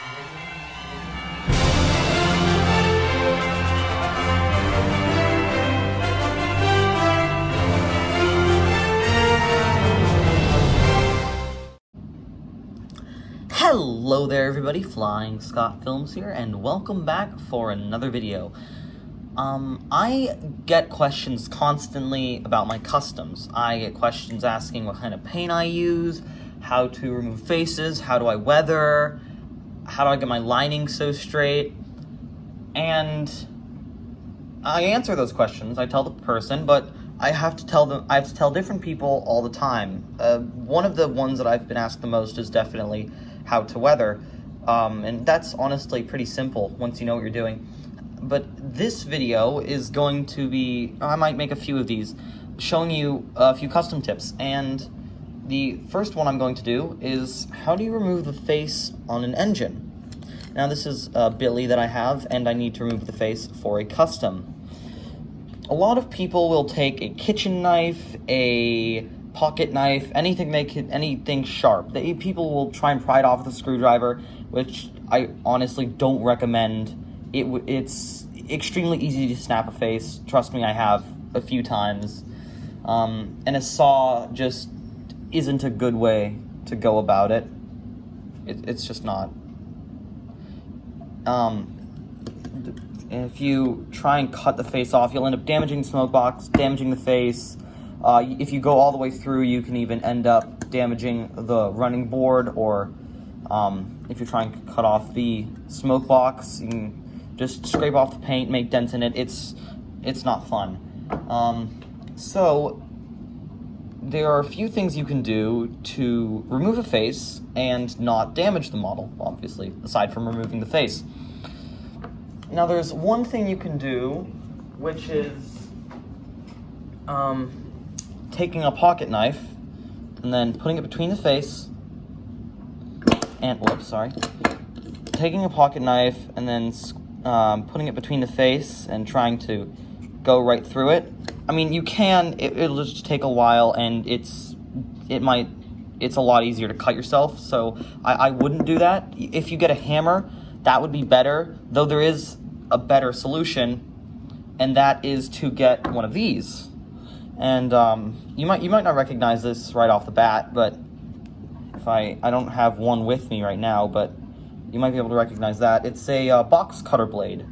Hello there everybody, Flying Scott Films here, and welcome back for another video. I get questions constantly about my customs. I get questions asking what kind of paint I use, how to remove faces, how do I weather, how do I get my lining so straight, and I answer those questions. I tell the person, but I have to tell different people all the time. One of the ones that I've been asked the most is definitely how to weather, and that's honestly pretty simple once you know what you're doing. But this video is going to be, I might make a few of these, showing you a few custom tips, and the first one I'm going to do is how do you remove the face on an engine. Now this is a Billy that I have, and I need to remove the face for a custom. A lot of people will take a kitchen knife, a pocket knife, anything sharp. People will try and pry it off with a screwdriver, which I honestly don't recommend. It's extremely easy to snap a face. Trust me, I have a few times. And a saw just isn't a good way to go about it. It's just not. If you try and cut the face off, you'll end up damaging the smoke box, damaging the face. If you go all the way through, you can even end up damaging the running board, or if you're trying to cut off the smoke box, you can just scrape off the paint, make dents in it. It's not fun. So there are a few things you can do to remove a face and not damage the model, obviously, aside from removing the face. Now there's one thing you can do, which is taking a pocket knife and then putting it between the face and, taking a pocket knife and then putting it between the face and trying to go right through it. I mean, you can, it'll just take a while, and it's a lot easier to cut yourself, so I wouldn't do that. If you get a hammer, that would be better, though there is a better solution, and that is to get one of these. And you might not recognize this right off the bat, but if I don't have one with me right now, but you might be able to recognize that. It's a box cutter blade.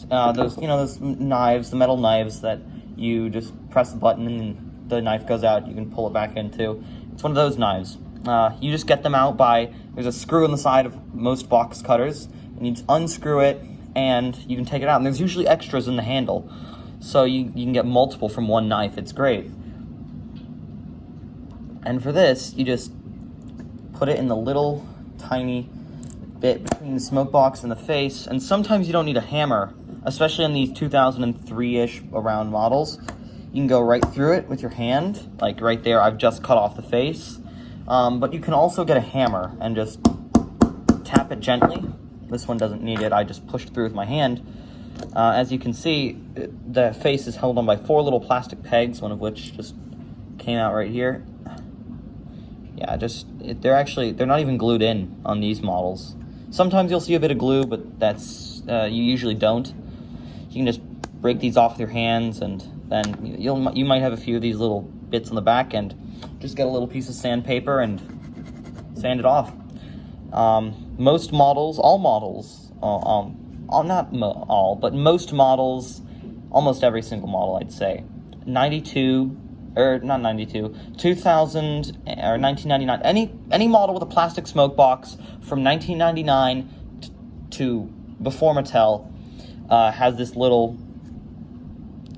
Those knives, the metal knives that you just press the button and the knife goes out, you can pull it back into. It's one of those knives. You just get them out there's a screw in the side of most box cutters, and you just unscrew it, and you can take it out. And there's usually extras in the handle, so you can get multiple from one knife. It's great. And for this, you just put it in the little tiny bit between the smoke box and the face, and sometimes you don't need a hammer, especially on these 2003-ish around models. You can go right through it with your hand, like right there. I've just cut off the face, but you can also get a hammer and just tap it gently. This one doesn't need it. I just pushed through with my hand. As you can see, the face is held on by 4 little plastic pegs, one of which just came out right here. Yeah, they're not even glued in on these models. Sometimes you'll see a bit of glue, but that's you usually don't. You can just break these off with your hands, and then you might have a few of these little bits on the back, and just get a little piece of sandpaper and sand it off. Most models, all models, not all, but most models, almost every single model, I'd say, 2000 or 1999, any model with a plastic smoke box from 1999 to before Mattel has this little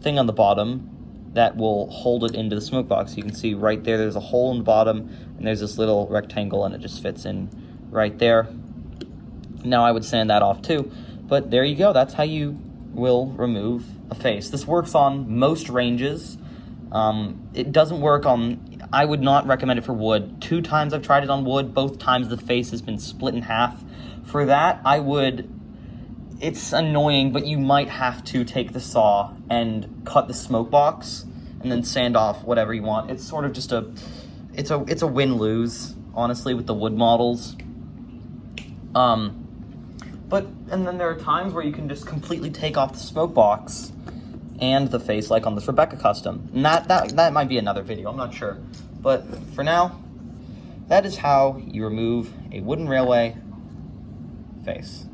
thing on the bottom that will hold it into the smoke box. You can see right there's a hole in the bottom, and there's this little rectangle, and it just fits in right there. Now I would sand that off too, but there you go. That's how you will remove a face. This works on most ranges. It doesn't work on, I would not recommend it for wood. 2 times I've tried it on wood, both times the face has been split in half. For that, it's annoying, but you might have to take the saw and cut the smoke box and then sand off whatever you want. It's sort of just it's a win-lose, honestly, with the wood models. And then there are times where you can just completely take off the smoke box and the face, like on this Rebecca custom. And that might be another video, I'm not sure. But for now, that is how you remove a wooden railway face.